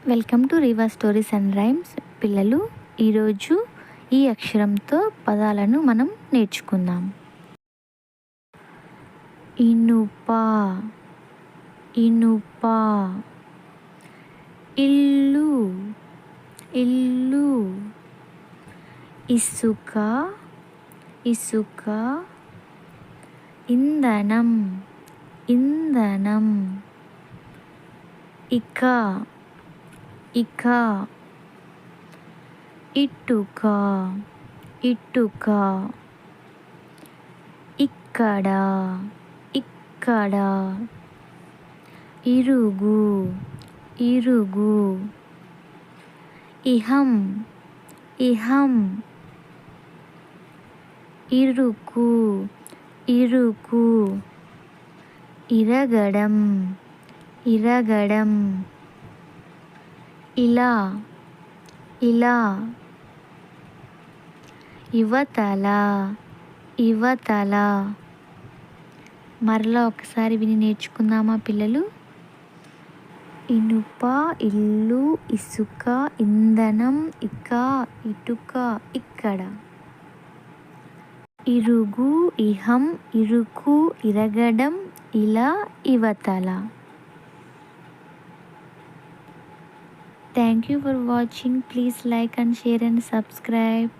Welcome to Reeva stories and rhymes. పిల్లలు, ఈరోజు ఈ అక్షరంతో పదాలను మనం నేర్చుకుందాం. ఇనుప, ఇనుప. ఇల్లు, ఇల్లు. ఇసుక, ఇసుక. ఇంధనం, ఇంధనం. ఇక, ఇక. ఇటుక, ఇటుక. ఇక్కడ, ఇక్కడ. ఇరుగు, ఇరుగు. ఇహం, ఇహం. ఇరుకు, ఇరుకు. ఇరగడం, ఇరగడం. ఇలా, ఇలా. యువతల, యువతల. మరలా ఒకసారి విని నేర్చుకుందామా పిల్లలు? ఇనుప, ఇల్లు, ఇసుక, ఇంధనం, ఇక, ఇటుక, ఇక్కడ. ఇరుగు, ఇహం, ఇరుకు, ఇరగడం, ఇలా, యువతల. Thank you for watching. Please like and share and subscribe.